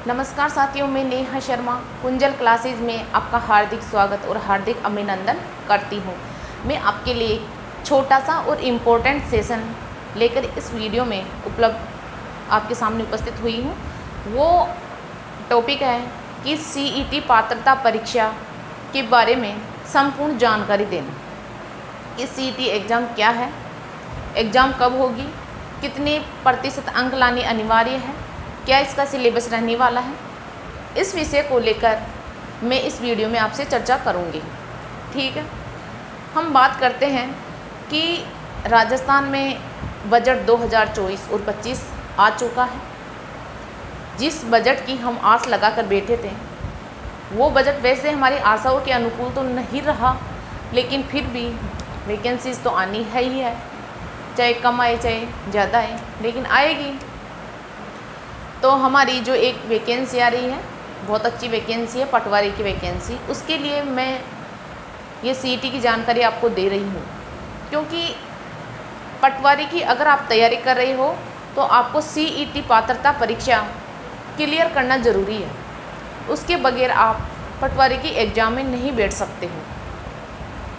नमस्कार साथियों, मैं नेहा शर्मा कुंजल क्लासेज में आपका हार्दिक स्वागत और हार्दिक अभिनंदन करती हूँ। मैं आपके लिए एक छोटा सा और इम्पोर्टेंट सेशन लेकर इस वीडियो में उपलब्ध आपके सामने उपस्थित हुई हूँ। वो टॉपिक है कि सीईटी पात्रता परीक्षा के बारे में संपूर्ण जानकारी देना। ये सीईटी एग्ज़ाम क्या है, एग्ज़ाम कब होगी, कितने प्रतिशत अंक लाने अनिवार्य है, क्या इसका सिलेबस रहने वाला है, इस विषय को लेकर मैं इस वीडियो में आपसे चर्चा करूंगी। ठीक है, हम बात करते हैं कि राजस्थान में बजट 2024 और 25 आ चुका है। जिस बजट की हम आस लगा कर बैठे थे वो बजट वैसे हमारी आशाओं के अनुकूल तो नहीं रहा, लेकिन फिर भी वैकेंसीज़ तो आनी है ही है, चाहे कम आए चाहे ज़्यादा आए, लेकिन आएगी। तो हमारी जो एक वैकेंसी आ रही है, बहुत अच्छी वैकेंसी है, पटवारी की वैकेंसी, उसके लिए मैं ये सीईटी की जानकारी आपको दे रही हूँ। क्योंकि पटवारी की अगर आप तैयारी कर रहे हो तो आपको सीईटी पात्रता परीक्षा क्लियर करना ज़रूरी है। उसके बगैर आप पटवारी की एग्ज़ाम में नहीं बैठ सकते हो।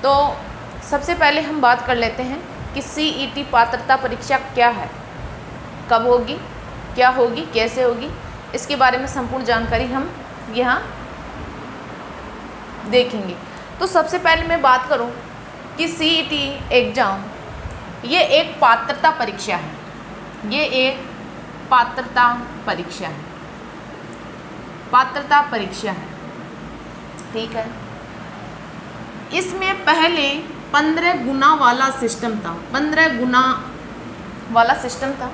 तो सबसे पहले हम बात कर लेते हैं कि सीईटी पात्रता परीक्षा क्या है, कब होगी, क्या होगी, कैसे होगी, इसके बारे में संपूर्ण जानकारी हम यहाँ देखेंगे। तो सबसे पहले मैं बात करूँ कि सीईटी एग्ज़ाम ये एक पात्रता परीक्षा है। ये एक पात्रता परीक्षा है, पात्रता परीक्षा है। ठीक है, इसमें पहले 15 गुना वाला सिस्टम था, 15 गुना वाला सिस्टम था।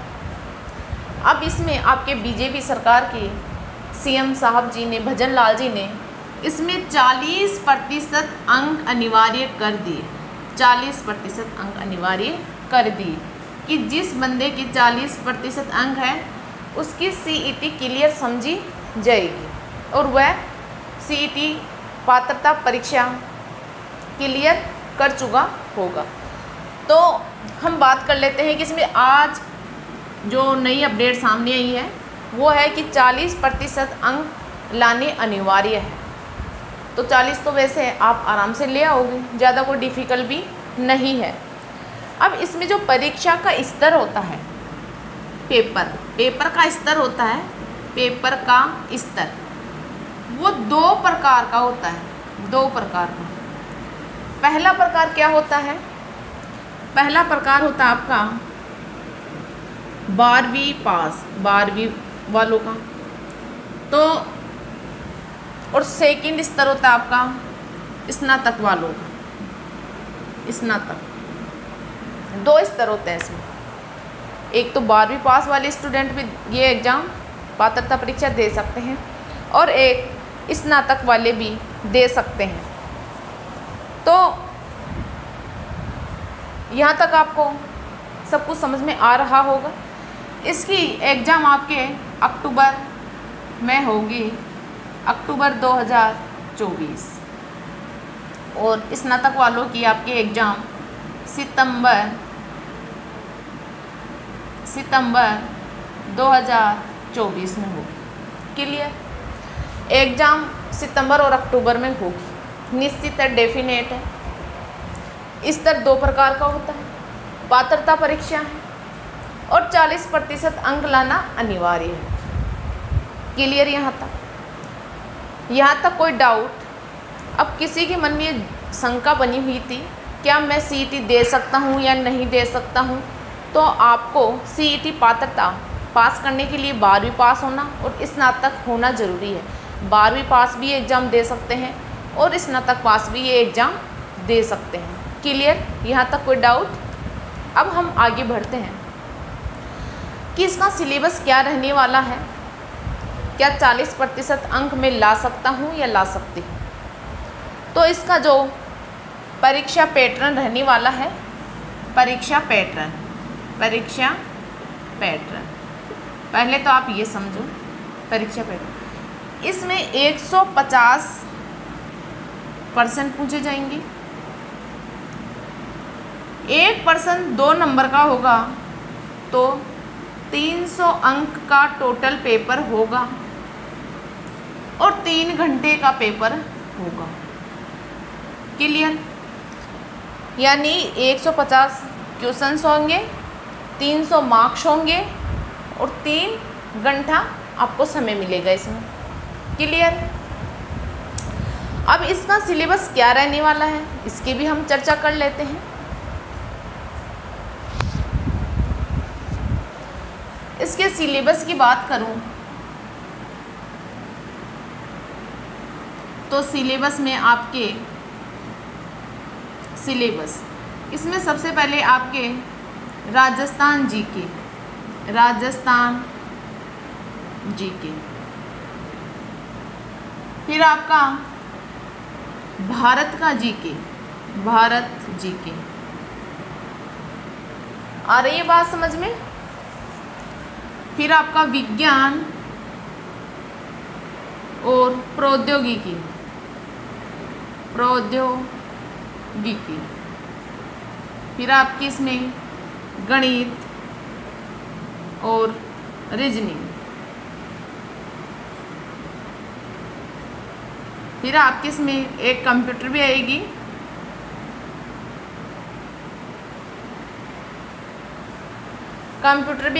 अब इसमें आपके बीजेपी सरकार के सीएम साहब जी ने, भजन लाल जी ने, इसमें 40% अंक अनिवार्य कर दिए। 40% अंक अनिवार्य कर दिए कि जिस बंदे के 40% अंक है उसकी सीईटी क्लियर समझी जाएगी और वह सीईटी पात्रता परीक्षा क्लियर कर चुका होगा। तो हम बात कर लेते हैं कि इसमें आज जो नई अपडेट सामने आई है वो है कि 40% अंक लाने अनिवार्य है। तो 40 तो वैसे आप आराम से ले आओगे, ज़्यादा कोई डिफ़िकल्ट भी नहीं है। अब इसमें जो परीक्षा का स्तर होता है, पेपर का स्तर होता है, पेपर का स्तर वो 2 प्रकार का होता है, 2 प्रकार का। पहला प्रकार क्या होता है? पहला प्रकार होता है आपका 12वीं पास, 12वीं वालों का। तो और सेकंड स्तर होता है आपका स्नातक वालों का, स्नातक। 2 स्तर होते हैं इसमें। एक तो 12वीं पास वाले स्टूडेंट भी ये एग्ज़ाम पात्रता परीक्षा दे सकते हैं और एक स्नातक वाले भी दे सकते हैं। तो यहाँ तक आपको सब कुछ समझ में आ रहा होगा। इसकी एग्ज़ाम आपके अक्टूबर में होगी, अक्टूबर 2024, और स्नातक वालों की आपकी एग्ज़ाम सितंबर 2024 में होगी। क्लियर? एग्ज़ाम सितंबर और अक्टूबर में होगी, निश्चित है, डेफिनेट है। स्तर 2 प्रकार का होता है, पात्रता परीक्षा है और 40% अंक लाना अनिवार्य है। क्लियर? यहाँ तक कोई डाउट? अब किसी के मन में ये शंका बनी हुई थी, क्या मैं सीईटी दे सकता हूँ या नहीं दे सकता हूँ? तो आपको सीईटी पात्रता पास करने के लिए 12वीं पास होना और स्नातक होना ज़रूरी है। 12वीं पास भी एग्ज़ाम दे सकते हैं और स्नातक पास भी ये एग्ज़ाम दे सकते हैं। क्लियर? यहाँ तक कोई डाउट? अब हम आगे बढ़ते हैं कि इसका सिलेबस क्या रहने वाला है, क्या 40% अंक में ला सकता हूँ या ला सकती हूँ। तो इसका जो परीक्षा पैटर्न रहने वाला है, परीक्षा पैटर्न, पहले तो आप ये समझो परीक्षा पैटर्न। इसमें 150% पूछे जाएंगे। एक प्रश्न 2 नंबर का होगा तो 300 अंक का टोटल पेपर होगा। और 3 घंटे का पेपर होगा। क्लियर? यानी 150 क्वेश्चंस होंगे, 300 मार्क्स होंगे और 3 घंटा आपको समय मिलेगा इसमें। क्लियर? अब इसका सिलेबस क्या रहने वाला है इसकी भी हम चर्चा कर लेते हैं। इसके सिलेबस की बात करूं तो सिलेबस में आपके इसमें सबसे पहले आपके राजस्थान जीके, फिर आपका भारत जीके। आ रही है बात समझ में? फिर आपका विज्ञान और प्रौद्योगिकी, फिर आपकी इसमें गणित और रीजनिंग, फिर आपकी इसमें एक कंप्यूटर भी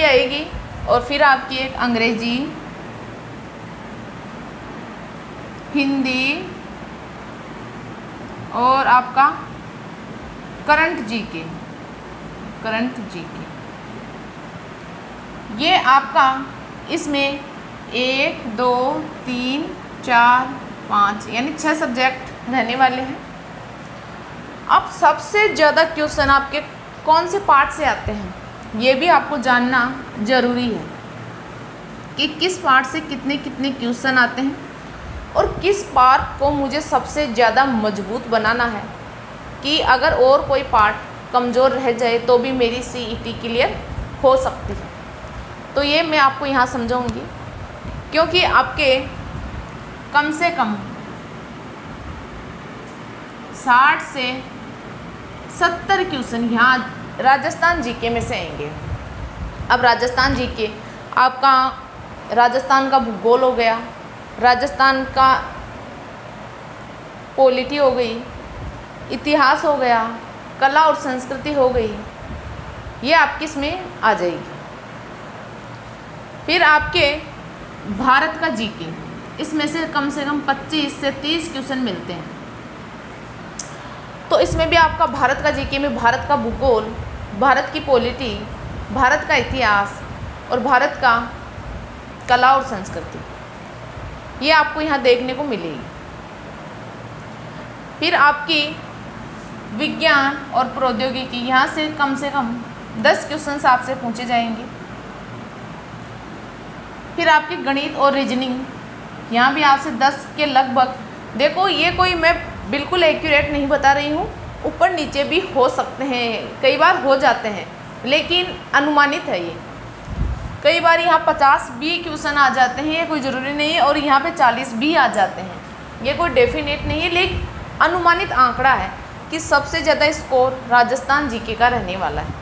आएगी, और फिर आपकी एक अंग्रेजी, हिंदी और आपका करंट जीके। ये आपका इसमें 1 2 3 4 5 यानी 6 सब्जेक्ट रहने वाले हैं। अब सबसे ज़्यादा क्वेश्चन आपके कौन से पार्ट से आते हैं ये भी आपको जानना ज़रूरी है कि किस पार्ट से कितने क्वेश्चन आते हैं और किस पार्ट को मुझे सबसे ज़्यादा मजबूत बनाना है कि अगर और कोई पार्ट कमज़ोर रह जाए तो भी मेरी CET क्लियर हो सकती है। तो ये मैं आपको यहाँ समझाऊंगी, क्योंकि आपके कम से कम 60 से 70 क्वेश्चन यहाँ राजस्थान जीके में से आएंगे। अब राजस्थान जीके आपका राजस्थान का भूगोल हो गया, राजस्थान का पॉलिटी हो गई, इतिहास हो गया, कला और संस्कृति हो गई, ये आपकी इसमें आ जाएगी। फिर आपके भारत का जीके, इसमें से कम 25 से 30 क्वेश्चन मिलते हैं। तो इसमें भी आपका भारत का जीके में भारत का भूगोल, भारत की पॉलिटी, भारत का इतिहास और भारत का कला और संस्कृति, ये आपको यहाँ देखने को मिलेगी। फिर आपकी विज्ञान और प्रौद्योगिकी, यहाँ से कम 10 क्वेश्चंस आपसे पूछे जाएंगे। फिर आपकी गणित और रीजनिंग, यहाँ भी आपसे 10 के लगभग, देखो ये कोई मैं बिल्कुल एक्यूरेट नहीं बता रही हूँ, ऊपर नीचे भी हो सकते हैं, कई बार हो जाते हैं, लेकिन अनुमानित है ये। कई बार यहाँ 50 भी क्वेश्चन आ जाते हैं, ये कोई ज़रूरी नहीं है, और यहाँ पे 40 भी आ जाते हैं, ये कोई डेफिनेट नहीं है, लेकिन अनुमानित आंकड़ा है कि सबसे ज़्यादा स्कोर राजस्थान जीके का रहने वाला है।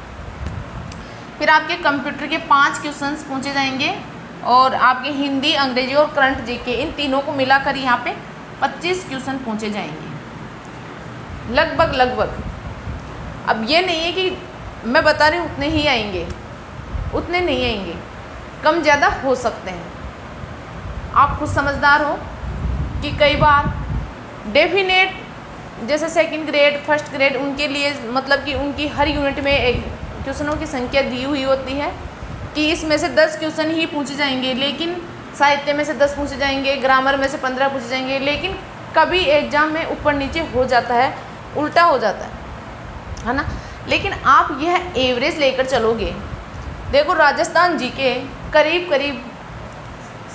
फिर आपके कंप्यूटर के 5 क्वेश्चंस पूछे जाएंगे और आपके हिंदी, अंग्रेजी और करंट जीके, इन तीनों को मिलाकर यहाँ पे 25 क्वेश्चन पूछे जाएंगे लगभग। अब ये नहीं है कि मैं बता रही हूँ उतने ही आएंगे, उतने नहीं आएंगे, कम ज़्यादा हो सकते हैं। आप खुद समझदार हो कि कई बार डेफिनेट, जैसे सेकंड ग्रेड, फर्स्ट ग्रेड, उनके लिए मतलब कि उनकी हर यूनिट में एक क्वेश्चनों की संख्या दी हुई होती है कि इसमें से 10 क्वेश्चन ही पूछे जाएंगे, लेकिन साहित्य में से 10 पूछे जाएंगे, ग्रामर में से 15 पूछे जाएंगे, लेकिन कभी एग्जाम में ऊपर नीचे हो जाता है, उल्टा हो जाता है ना। लेकिन आप यह एवरेज लेकर चलोगे, देखो राजस्थान जीके करीब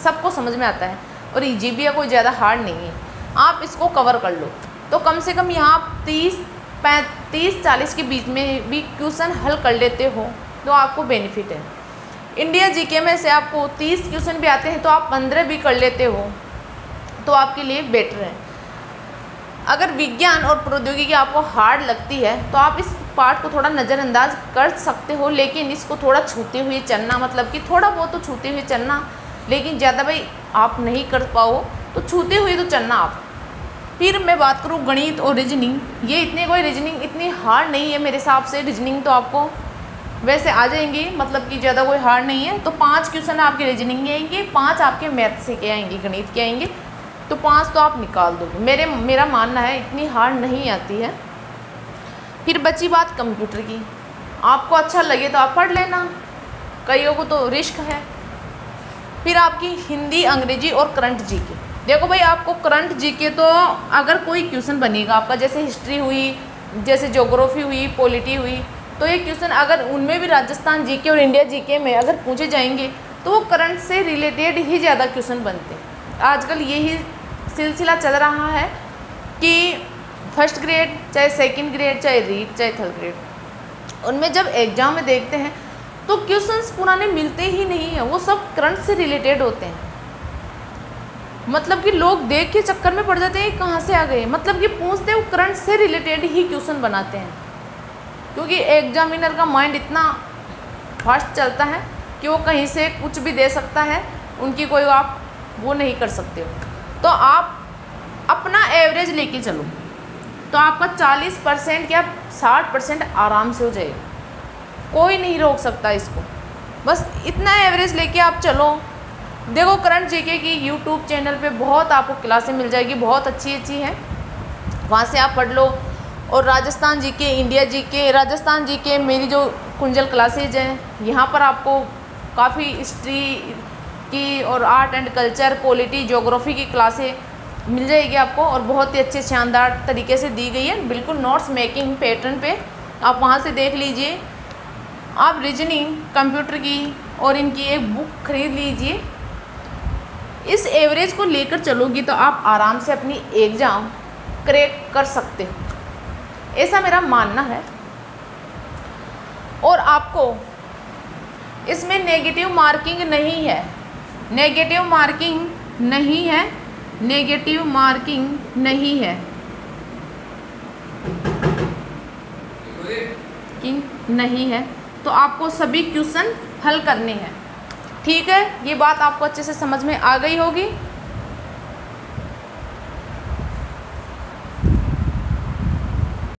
सबको समझ में आता है और ईजी भी है, कोई ज़्यादा हार्ड नहीं है, आप इसको कवर कर लो तो कम से कम यहाँ 30-40 के बीच में भी क्वेश्चन हल कर लेते हो तो आपको बेनिफिट है। इंडिया जीके में से आपको 30 क्वेश्चन भी आते हैं तो आप 15 भी कर लेते हो तो आपके लिए बेटर है। अगर विज्ञान और प्रौद्योगिकी आपको हार्ड लगती है तो आप इस पार्ट को थोड़ा नज़रअंदाज कर सकते हो, लेकिन इसको थोड़ा छूते हुए चलना, मतलब कि थोड़ा बहुत तो छूते हुए चलना, लेकिन ज़्यादा भाई आप नहीं कर पाओ तो छूते हुए तो चलना आप। फिर मैं बात करूँ गणित और रीजनिंग, ये कोई रीजनिंग इतनी हार्ड नहीं है मेरे हिसाब से। रीजनिंग तो आपको वैसे आ जाएंगी, मतलब कि ज़्यादा कोई हार्ड नहीं है। तो 5 क्वेश्चन आपके रीजनिंग के आएंगे, 5 आपके मैथ से के आएंगे, गणित के आएंगे, तो 5 तो आप निकाल दोगे। मेरा मानना है इतनी हार्ड नहीं आती है। फिर बची बात कंप्यूटर की, आपको अच्छा लगे तो आप पढ़ लेना, कईयों को तो रिस्क है। फिर आपकी हिंदी, अंग्रेजी और करंट जीके। देखो भाई, आपको करंट जीके तो अगर कोई क्वेश्चन बनेगा आपका, जैसे हिस्ट्री हुई, जैसे ज्योग्राफी हुई, पॉलिटी हुई, तो ये क्वेश्चन अगर उनमें भी राजस्थान जीके और इंडिया जीके में अगर पूछे जाएंगे तो वो करंट से रिलेटेड ही ज़्यादा क्वेश्चन बनते हैं। आजकल यही सिलसिला चल रहा है कि फर्स्ट ग्रेड, चाहे सेकंड ग्रेड, चाहे रीड, चाहे थर्ड ग्रेड, उनमें जब एग्ज़ाम में देखते हैं तो क्वेश्चंस पुराने मिलते ही नहीं हैं, वो सब करंट से रिलेटेड होते हैं। मतलब कि लोग देख के चक्कर में पड़ जाते हैं कहाँ से आ गए, मतलब कि पूछते हैं वो करंट से रिलेटेड ही क्वेश्चन बनाते हैं, क्योंकि एग्जामिनर का माइंड इतना फास्ट चलता है कि वो कहीं से कुछ भी दे सकता है, उनकी कोई आप वो नहीं कर सकते हो। तो आप अपना एवरेज लेके चलो तो आपका 40% या 60% आराम से हो जाएगा, कोई नहीं रोक सकता इसको। बस इतना एवरेज लेके आप चलो। देखो करंट जीके की यूट्यूब चैनल पे बहुत आपको क्लासें मिल जाएगी, बहुत अच्छी हैं, वहाँ से आप पढ़ लो। और Rajasthan GK, India GK, Rajasthan GK मेरी जो कुंजल क्लासेज हैं, यहाँ पर आपको काफ़ी हिस्ट्री की और art and culture, polity, geography की क्लासें मिल जाएगी आपको, और बहुत ही अच्छे शानदार तरीके से दी गई है, बिल्कुल नोट्स मेकिंग पैटर्न पे। आप वहाँ से देख लीजिए। आप रीजनिंग, कंप्यूटर की और इनकी एक बुक खरीद लीजिए। इस एवरेज को लेकर चलोगी तो आप आराम से अपनी एग्ज़ाम क्रैक कर सकते हो, ऐसा मेरा मानना है। और आपको इसमें नेगेटिव मार्किंग नहीं है, नेगेटिव मार्किंग नहीं है, नेगेटिव मार्किंग नहीं है, नहीं है। तो आपको सभी क्वेश्चन हल करने हैं, ठीक है। ये बात आपको अच्छे से समझ में आ गई होगी।